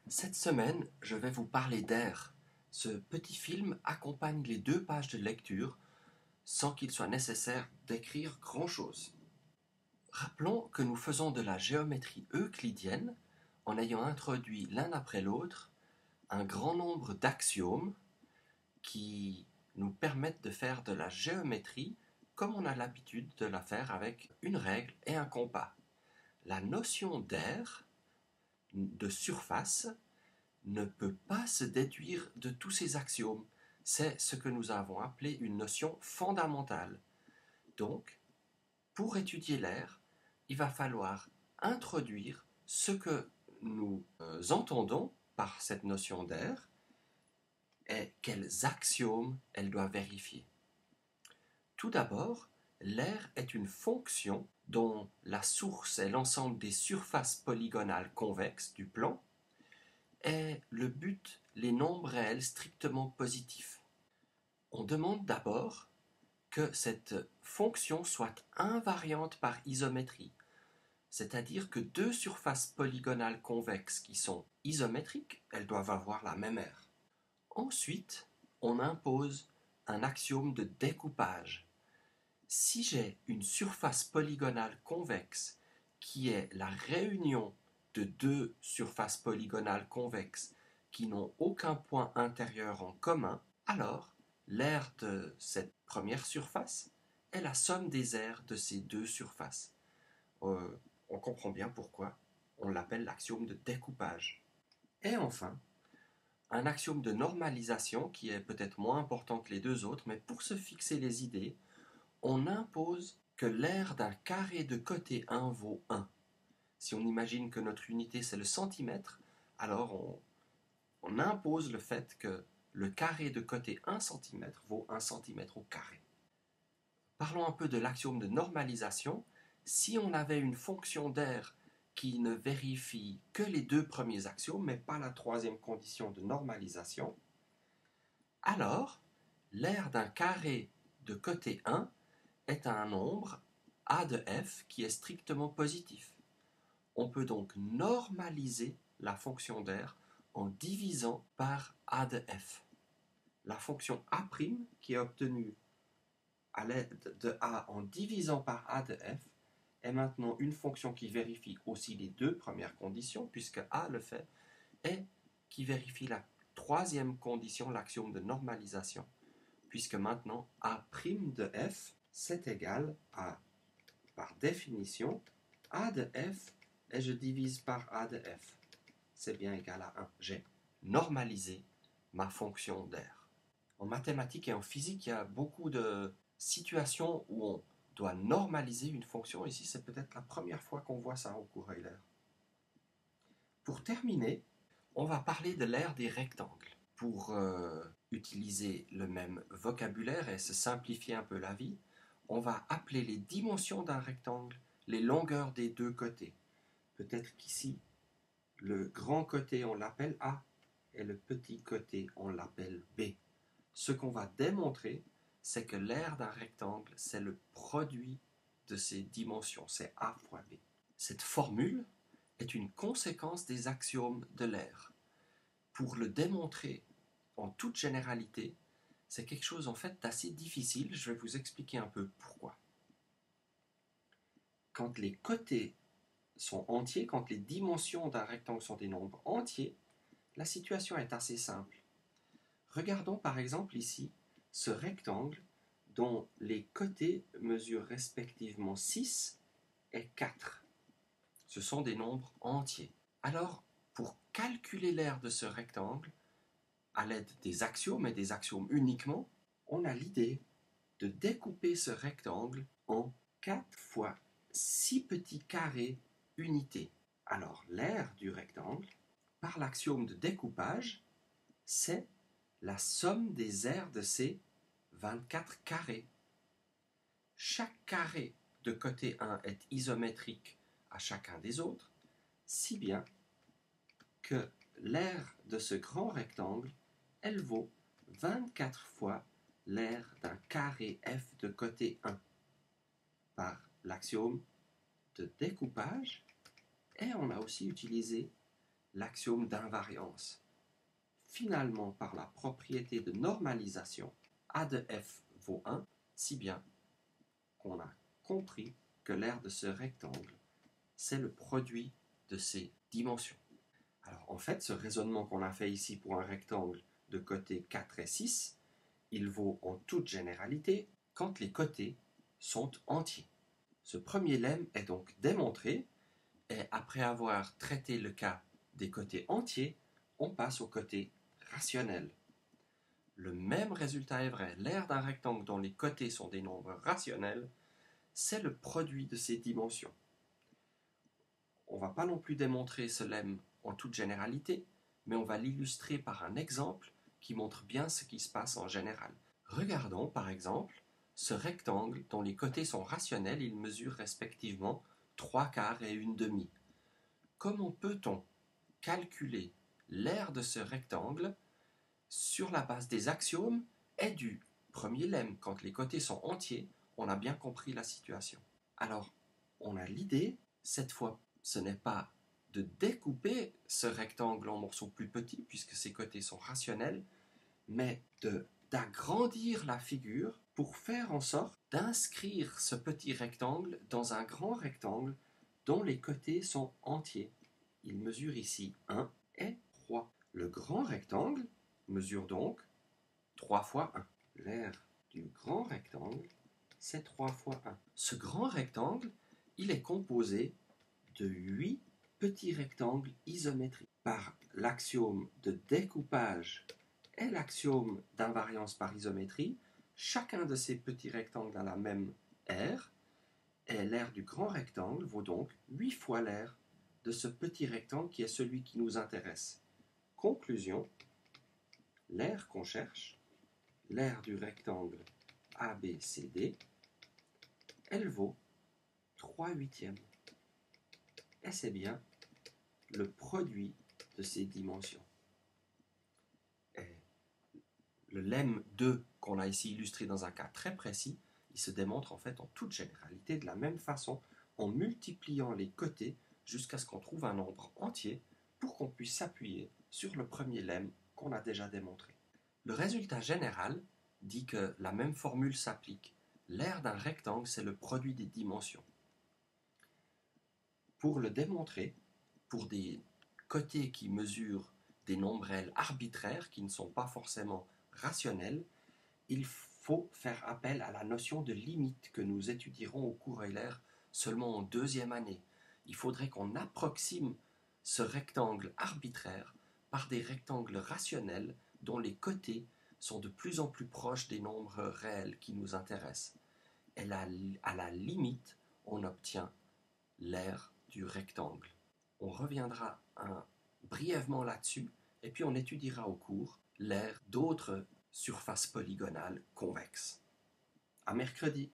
Cette semaine, je vais vous parler d'Air. Ce petit film accompagne les 2 pages de lecture sans qu'il soit nécessaire d'écrire grand-chose. Rappelons que nous faisons de la géométrie euclidienne en ayant introduit l'un après l'autre un grand nombre d'axiomes qui nous permettent de faire de la géométrie comme on a l'habitude de la faire avec une règle et un compas. La notion d'air, de surface, ne peut pas se déduire de tous ces axiomes. C'est ce que nous avons appelé une notion fondamentale. Donc, pour étudier l'air, il va falloir introduire ce que nous entendons par cette notion d'air et quels axiomes elle doit vérifier. Tout d'abord, l'air est une fonction dont la source est l'ensemble des surfaces polygonales convexes du plan et le but les nombres réels strictement positifs. On demande d'abord que cette fonction soit invariante par isométrie, c'est-à-dire que 2 surfaces polygonales convexes qui sont isométriques, elles doivent avoir la même aire. Ensuite, on impose un axiome de découpage. Si j'ai une surface polygonale convexe qui est la réunion de 2 surfaces polygonales convexes qui n'ont aucun point intérieur en commun, alors l'aire de cette première surface est la somme des aires de ces 2 surfaces. On comprend bien pourquoi on l'appelle l'axiome de découpage. Et enfin, un axiome de normalisation qui est peut-être moins important que les 2 autres, mais pour se fixer les idées, on impose que l'aire d'un carré de côté 1 vaut 1. Si on imagine que notre unité c'est le centimètre, alors on impose le fait que le carré de côté 1 cm vaut 1 cm au carré. Parlons un peu de l'axiome de normalisation. Si on avait une fonction d'air qui ne vérifie que les 2 premiers axiomes, mais pas la troisième condition de normalisation, alors l'aire d'un carré de côté 1 est un nombre a de f qui est strictement positif. On peut donc normaliser la fonction d'air en divisant par a de f. La fonction a' qui est obtenue à l'aide de a en divisant par a de f est maintenant une fonction qui vérifie aussi les 2 premières conditions, puisque a le fait, et qui vérifie la troisième condition, l'axiome de normalisation, puisque maintenant a' de f, c'est égal à, par définition, a de f, et je divise par a de f. C'est bien égal à 1. J'ai normalisé ma fonction d'air. En mathématiques et en physique, il y a beaucoup de situations où on doit normaliser une fonction. Ici, c'est peut-être la première fois qu'on voit ça au cours Euler. Pour terminer, on va parler de l'aire des rectangles. Pour utiliser le même vocabulaire et se simplifier un peu la vie, on va appeler les dimensions d'un rectangle les longueurs des 2 côtés. Peut-être qu'ici, le grand côté, on l'appelle A, et le petit côté, on l'appelle B. Ce qu'on va démontrer, c'est que l'aire d'un rectangle, c'est le produit de ses dimensions, c'est A fois B. Cette formule est une conséquence des axiomes de l'aire. Pour le démontrer en toute généralité, c'est quelque chose en fait d'assez difficile. Je vais vous expliquer un peu pourquoi. Quand les côtés sont entiers, quand les dimensions d'un rectangle sont des nombres entiers, la situation est assez simple. Regardons par exemple ici ce rectangle dont les côtés mesurent respectivement 6 et 4. Ce sont des nombres entiers. Alors, pour calculer l'aire de ce rectangle, à l'aide des axiomes et des axiomes uniquement, on a l'idée de découper ce rectangle en 4 fois 6 petits carrés unités. Alors, l'aire du rectangle, par l'axiome de découpage, c'est la somme des aires de ces 24 carrés. Chaque carré de côté 1 est isométrique à chacun des autres, si bien que l'aire de ce grand rectangle, elle vaut 24 fois l'aire d'un carré f de côté 1 par l'axiome de découpage, et on a aussi utilisé l'axiome d'invariance. Finalement, par la propriété de normalisation, A de f vaut 1, si bien qu'on a compris que l'aire de ce rectangle, c'est le produit de ses dimensions. Alors en fait, ce raisonnement qu'on a fait ici pour un rectangle de côtés 4 et 6, il vaut en toute généralité quand les côtés sont entiers. Ce premier lemme est donc démontré, et après avoir traité le cas des côtés entiers, on passe aux côtés rationnels. Le même résultat est vrai. L'aire d'un rectangle dont les côtés sont des nombres rationnels, c'est le produit de ses dimensions. On ne va pas non plus démontrer ce lemme en toute généralité, mais on va l'illustrer par un exemple qui montre bien ce qui se passe en général. Regardons par exemple ce rectangle dont les côtés sont rationnels, ils mesurent respectivement 3 quarts et 1 demi. Comment peut-on calculer l'aire de ce rectangle sur la base des axiomes et du premier lemme? Quand les côtés sont entiers, on a bien compris la situation. Alors, on a l'idée, cette fois, ce n'est pas de découper ce rectangle en morceaux plus petits, puisque ses côtés sont rationnels, mais d'agrandir la figure pour faire en sorte d'inscrire ce petit rectangle dans un grand rectangle dont les côtés sont entiers. Il mesure ici 1 et 3. Le grand rectangle mesure donc 3 fois 1. L'aire du grand rectangle, c'est 3 fois 1. Ce grand rectangle, il est composé de 8 petits rectangles isométriques. Par l'axiome de découpage et l'axiome d'invariance par isométrie, chacun de ces petits rectangles a la même aire, et l'aire du grand rectangle vaut donc 8 fois l'aire de ce petit rectangle qui est celui qui nous intéresse. Conclusion, l'aire qu'on cherche, l'aire du rectangle ABCD, elle vaut 3/8. Et c'est bien le produit de ces dimensions. Et le lemme 2 qu'on a ici illustré dans un cas très précis, il se démontre en fait en toute généralité de la même façon, en multipliant les côtés jusqu'à ce qu'on trouve un nombre entier pour qu'on puisse s'appuyer sur le premier lemme qu'on a déjà démontré. Le résultat général dit que la même formule s'applique. L'aire d'un rectangle, c'est le produit des dimensions. Pour le démontrer, pour des côtés qui mesurent des nombres réels arbitraires, qui ne sont pas forcément rationnels, il faut faire appel à la notion de limite que nous étudierons au cours Euler seulement en 2e année. Il faudrait qu'on approxime ce rectangle arbitraire par des rectangles rationnels dont les côtés sont de plus en plus proches des nombres réels qui nous intéressent. Et à la limite, on obtient l'aire du rectangle. On reviendra brièvement là-dessus, et puis on étudiera au cours l'aire d'autres surfaces polygonales convexes. À mercredi.